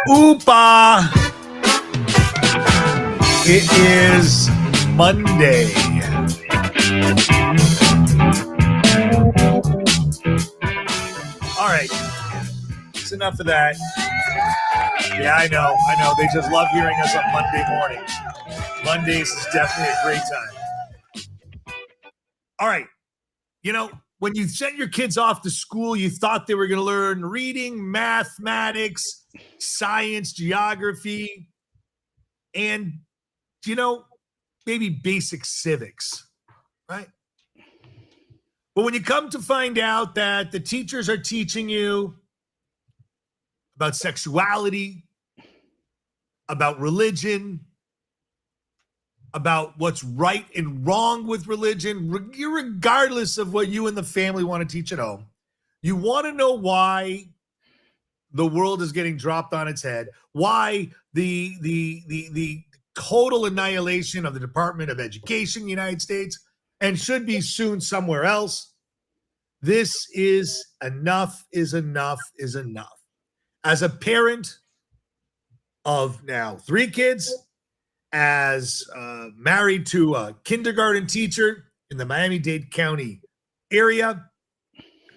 Oopa! It is Monday. All right. It's enough of that. Yeah, I know. They just love hearing us on Monday mornings. Mondays is definitely a great time. All right. When you sent your kids off to school, you thought they were going to learn reading, mathematics, science, geography, and, maybe basic civics, right? But when you come to find out that the teachers are teaching you about sexuality, about religion, about what's right and wrong with religion, regardless of what you and the family want to teach at home, you want to know why the world is getting dropped on its head, why the total annihilation of the Department of Education in the United States and should be soon somewhere else. This is enough is enough is enough. As a parent of now 3 kids, as married to a kindergarten teacher in the Miami-Dade County area,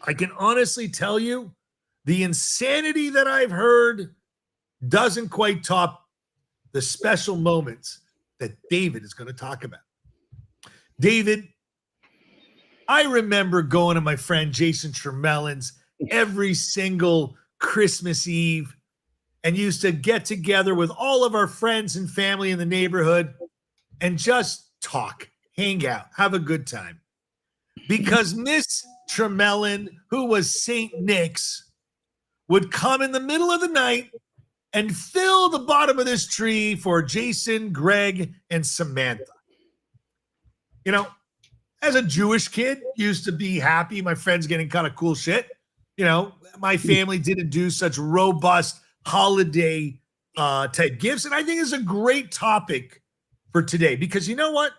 I can honestly tell you the insanity that I've heard doesn't quite top the special moments that David is going to talk about. David, I remember going to my friend Jason Tremellin's every single Christmas Eve and used to get together with all of our friends and family in the neighborhood and just talk, hang out, have a good time. Because Miss Tremellin, who was St. Nick's, would come in the middle of the night and fill the bottom of this tree for Jason, Greg, and Samantha. As a Jewish kid, used to be happy my friends getting kind of cool shit. My family didn't do such robust holiday type gifts. And I think it's a great topic for today because you know what?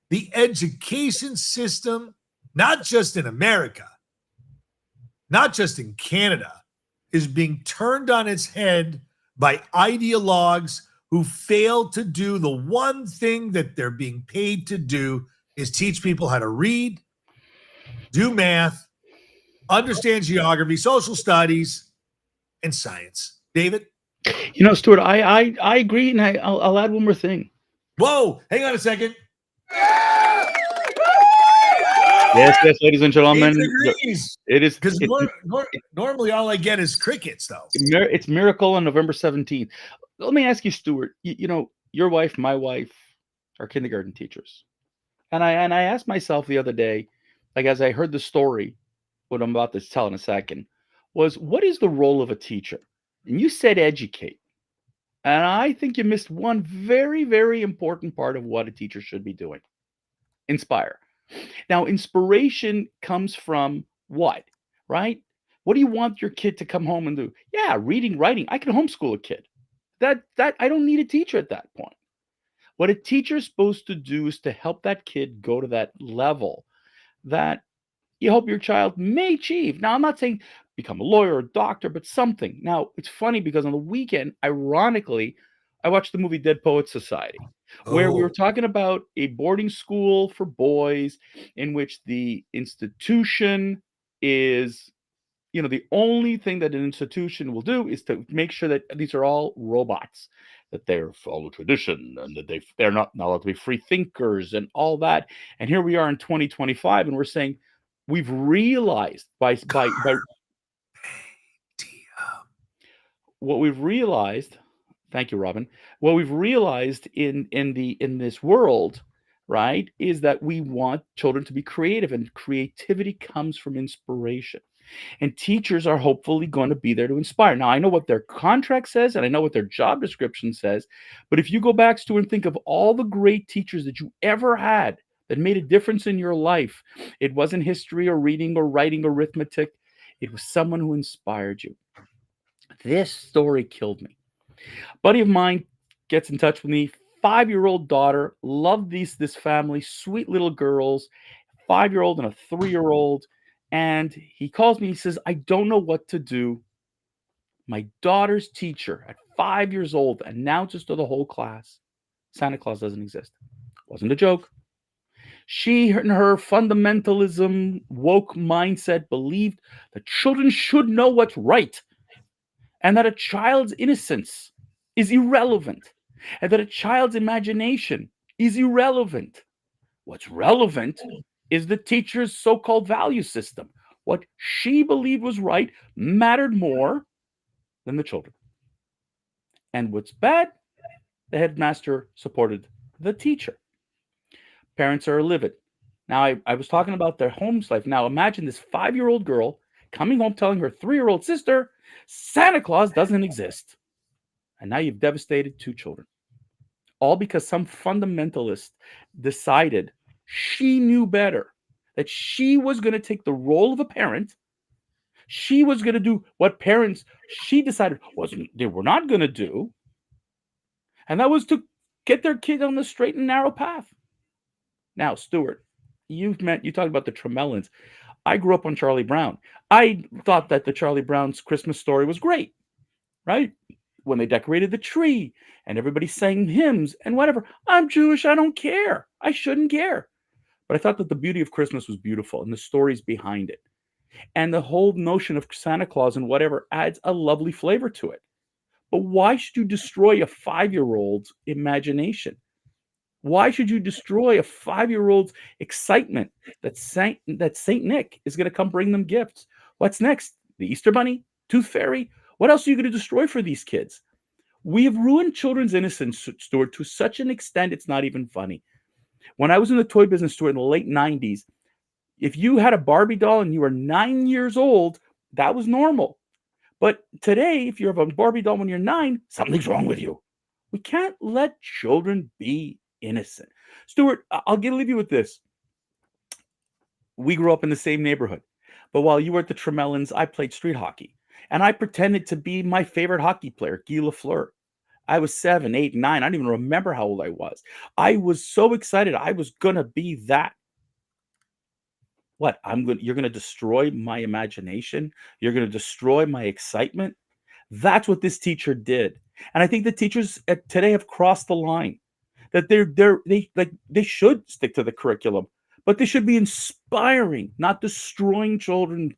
The education system, not just in America, not just in Canada, is being turned on its head by ideologues who fail to do the one thing that they're being paid to do is teach people how to read, do math, understand geography, social studies, and science. David? Stuart, I agree, and I'll add one more thing. Whoa, hang on a second. Yes, ladies and gentlemen. It is because normally all I get is crickets, though. It's Miracle on November 17th. Let me ask you, Stuart. Your wife, my wife, are kindergarten teachers, and I asked myself the other day, like as I heard the story, what I'm about to tell in a second, was what is the role of a teacher? And you said educate, and I think you missed one very, very important part of what a teacher should be doing: inspire. Now, inspiration comes from what, right? What do you want your kid to come home and do? Yeah, reading, writing. I can homeschool a kid. That I don't need a teacher at that point. What a teacher is supposed to do is to help that kid go to that level that you hope your child may achieve. Now, I'm not saying become a lawyer or a doctor, but something. Now, it's funny because on the weekend, ironically, I watched the movie Dead Poets Society, where we were talking about a boarding school for boys in which the institution is, the only thing that an institution will do is to make sure that these are all robots, that they're follow tradition and that they're not allowed to be free thinkers and all that. And here we are in 2025, and we're saying we've realized by what we've realized. Thank you, Robin. What we've realized in this world, right, is that we want children to be creative, and creativity comes from inspiration. And teachers are hopefully going to be there to inspire. Now, I know what their contract says, and I know what their job description says, but if you go back, Stu, and think of all the great teachers that you ever had that made a difference in your life, it wasn't history or reading or writing or arithmetic. It was someone who inspired you. This story killed me. A buddy of mine gets in touch with me, 5-year-old daughter, loved this family, sweet little girls, 5-year-old and a 3-year-old. And he calls me, he says, I don't know what to do My daughter's teacher at 5 years old announces to the whole class, Santa Claus doesn't exist. Wasn't a joke. She, in her fundamentalism, woke mindset, believed that children should know what's right and that a child's innocence is irrelevant and that a child's imagination is irrelevant. What's relevant is the teacher's so called value system. What she believed was right mattered more than the children. And what's bad, the headmaster supported the teacher. Parents are livid. Now, I was talking about their home life. Now, imagine this 5-year-old girl coming home telling her 3-year-old sister, Santa Claus doesn't exist. And now you've devastated 2 children. All because some fundamentalist decided she knew better, that she was going to take the role of a parent. She was going to do what parents she decided they were not going to do. And that was to get their kid on the straight and narrow path. Now, Stuart, you talked about the Tremellans. I grew up on Charlie Brown. I thought that the Charlie Brown's Christmas story was great, right? When they decorated the tree and everybody sang hymns and whatever. I'm Jewish. I don't care. I shouldn't care. But I thought that the beauty of Christmas was beautiful and the stories behind it. And the whole notion of Santa Claus and whatever adds a lovely flavor to it. But why should you destroy a 5-year-old's imagination? Why should you destroy a 5-year-old's excitement that Saint Nick is going to come bring them gifts? What's next? The Easter Bunny? Tooth Fairy? What else are you going to destroy for these kids? We have ruined children's innocence, Stuart, to such an extent it's not even funny. When I was in the toy business, Stuart, in the late 90s, if you had a Barbie doll and you were 9 years old, that was normal. But today, if you have a Barbie doll when you're 9, something's wrong with you. We can't let children be innocent. Stuart, I'll leave you with this. We grew up in the same neighborhood. But while you were at the Tremellans, I played street hockey. And I pretended to be my favorite hockey player, Guy Lafleur. I was 7, 8, 9. I don't even remember how old I was. I was so excited. I was going to be that. What? You're going to destroy my imagination? You're going to destroy my excitement? That's what this teacher did. And I think the teachers today have crossed the line. That they should stick to the curriculum, but they should be inspiring, not destroying children.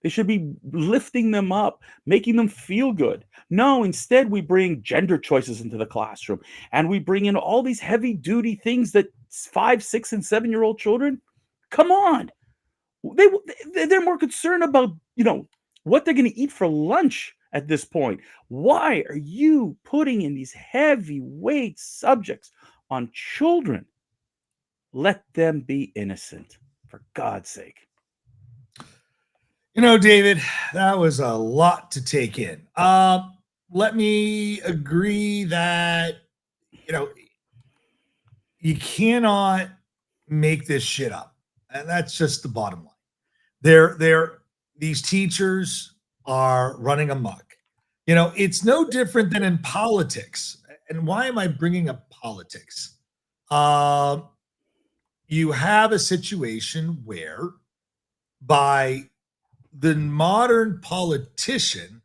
They should be lifting them up, making them feel good. No, instead we bring gender choices into the classroom, and we bring in all these heavy-duty things that 5, 6, and 7-year-old children. Come on, they're more concerned about what they're going to eat for lunch at this point. Why are you putting in these heavyweight subjects on children? Let them be innocent, for God's sake. David, that was a lot to take in. Let me agree that, you cannot make this shit up. And that's just the bottom line. These teachers are running amok. It's no different than in politics. And why am I bringing up politics? You have a situation where by the modern politician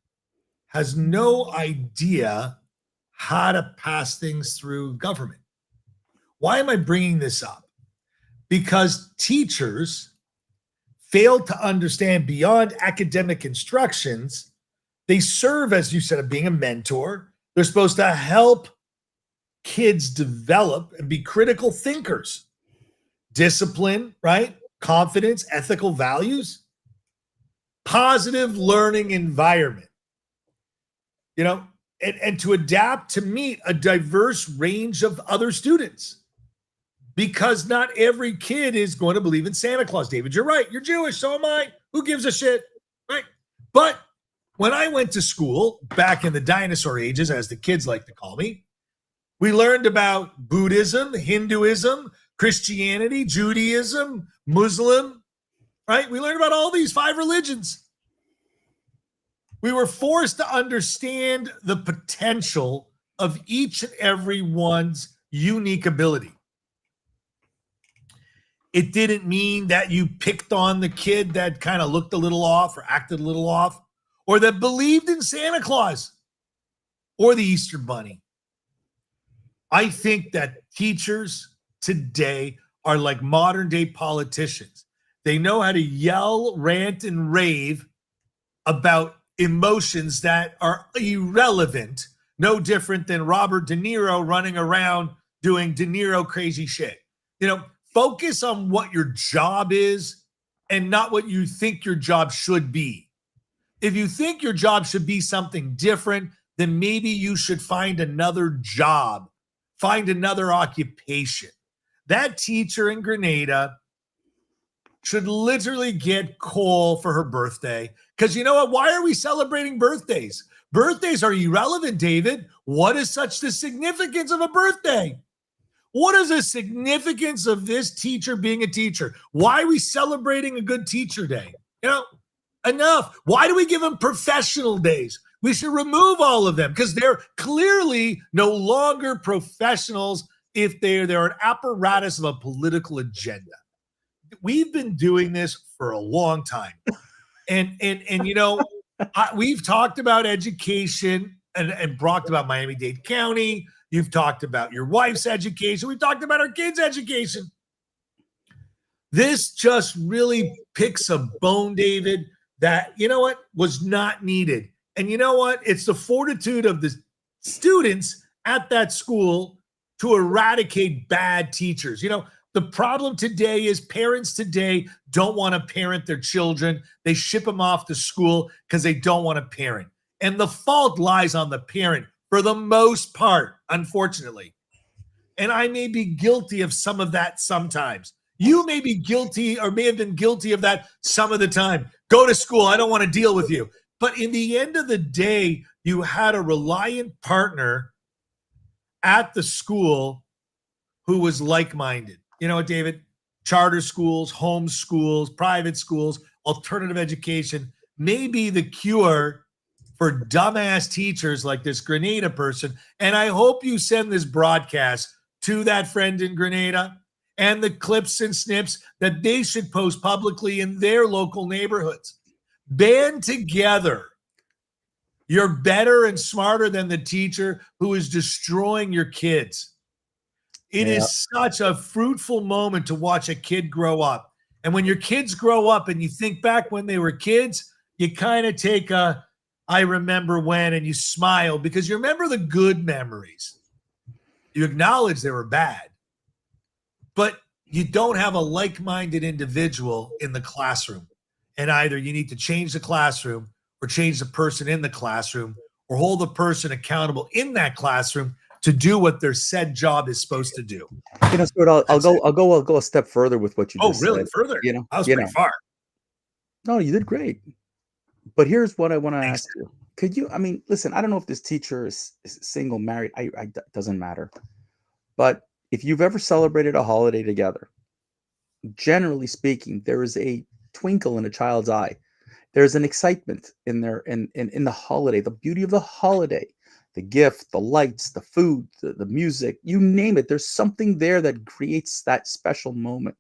has no idea how to pass things through government. Why am I bringing this up? Because teachers fail to understand beyond academic instructions. They serve, as you said, of being a mentor. They're supposed to help kids develop and be critical thinkers. Discipline, right? Confidence, ethical values. Positive learning environment, and to adapt to meet a diverse range of other students, because not every kid is going to believe in Santa Claus. David, you're right. You're Jewish. So am I. Who gives a shit? Right. But when I went to school back in the dinosaur ages, as the kids like to call me, we learned about Buddhism, Hinduism, Christianity, Judaism, Muslim, right? We learned about all these 5 religions. We were forced to understand the potential of each and every one's unique ability. It didn't mean that you picked on the kid that kind of looked a little off or acted a little off, or that believed in Santa Claus or the Easter Bunny. I think that teachers today are like modern day politicians. They know how to yell, rant, and rave about emotions that are irrelevant, no different than Robert De Niro running around doing De Niro crazy shit. Focus on what your job is and not what you think your job should be. If you think your job should be something different, then maybe you should find another job, find another occupation. That teacher in Grenada should literally get coal for her birthday. Because you know what? Why are we celebrating birthdays? Birthdays are irrelevant, David. What is such the significance of a birthday? What is the significance of this teacher being a teacher? Why are we celebrating a good teacher day? Enough. Why do we give them professional days? We should remove all of them because they're clearly no longer professionals if they're an apparatus of a political agenda. We've been doing this for a long time. And we've talked about education and talked about Miami-Dade County. You've talked about your wife's education. We've talked about our kids' education. This just really picks a bone, David, that, was not needed. And you know what? It's the fortitude of the students at that school to eradicate bad teachers. The problem today is parents today don't want to parent their children. They ship them off to school because they don't want to parent. And the fault lies on the parent for the most part, unfortunately. And I may be guilty of some of that sometimes. You may be guilty or may have been guilty of that some of the time. Go to school. I don't want to deal with you. But in the end of the day, you had a reliant partner at the school who was like-minded. You know what, David? Charter schools, home schools, private schools, alternative education may be the cure for dumbass teachers like this Grenada person. And I hope you send this broadcast to that friend in Grenada and the clips and snips that they should post publicly in their local neighborhoods. Band together. You're better and smarter than the teacher who is destroying your kids. It is such a fruitful moment to watch a kid grow up. And when your kids grow up and you think back when they were kids, you kind of take a, I remember when, and you smile because you remember the good memories. You acknowledge they were bad, but you don't have a like-minded individual in the classroom. And either you need to change the classroom or change the person in the classroom or hold the person accountable in that classroom to do what their said job is supposed to do. Stuart, I'll go a step further with what you just said. Oh, really? Further? I was pretty far. No, you did great. But here's what I want to ask you. Could you, listen, I don't know if this teacher is single, married, doesn't matter. But if you've ever celebrated a holiday together, generally speaking, there is a twinkle in a child's eye. There's an excitement in the holiday, the beauty of the holiday, the gift, the lights, the food, the music, you name it. There's something there that creates that special moment.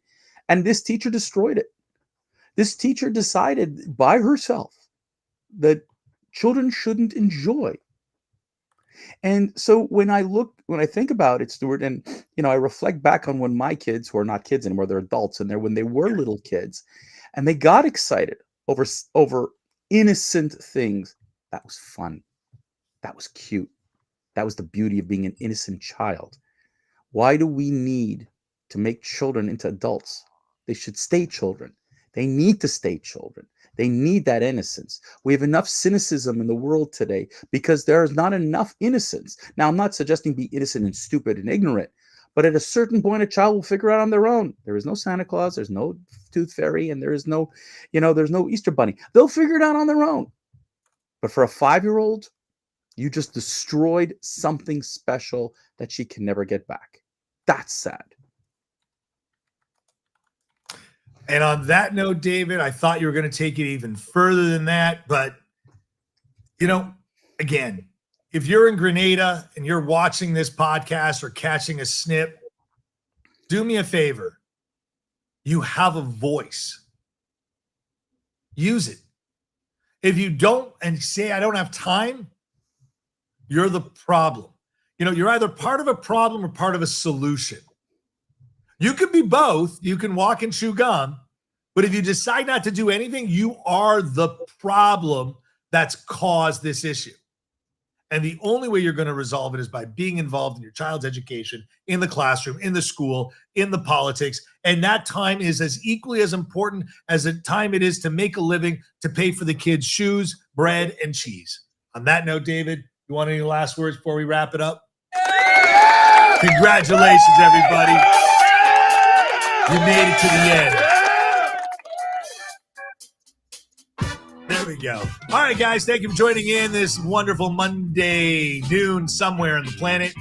And this teacher destroyed it. This teacher decided by herself that children shouldn't enjoy. And so when I think about it, Stuart, and I reflect back on when my kids, who are not kids anymore, they're adults, and when they were little kids, and they got excited over innocent things. That was fun. That was cute. That was the beauty of being an innocent child. Why do we need to make children into adults? They should stay children. They need to stay children. They need that innocence. We have enough cynicism in the world today because there is not enough innocence. Now, I'm not suggesting be innocent and stupid and ignorant, but at a certain point, a child will figure out on their own. There is no Santa Claus, there's no Tooth Fairy, and there is no, there's no Easter Bunny. They'll figure it out on their own. But for a 5-year-old, you just destroyed something special that she can never get back. That's sad. And on that note, David, I thought you were going to take it even further than that. But, again, if you're in Grenada and you're watching this podcast or catching a snip, do me a favor. You have a voice. Use it. If you don't and say, I don't have time, you're the problem. You're either part of a problem or part of a solution. You can be both. You can walk and chew gum. But if you decide not to do anything, you are the problem that's caused this issue. And the only way you're going to resolve it is by being involved in your child's education, in the classroom, in the school, in the politics. And that time is as equally as important as the time it is to make a living, to pay for the kids' shoes, bread, and cheese. On that note, David, you want any last words before we wrap it up? Congratulations, everybody. You made it to the end. There we go. All right, guys, thank you for joining in this wonderful Monday noon somewhere on the planet.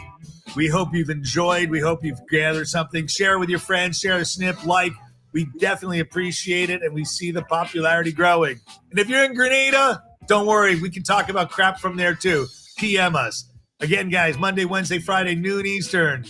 We hope you've enjoyed. We hope you've gathered something. Share with your friends. Share the snip. Like. We definitely appreciate it, and we see the popularity growing. And if you're in Grenada, don't worry. We can talk about crap from there, too. PM us. Again, guys, Monday, Wednesday, Friday, noon Eastern.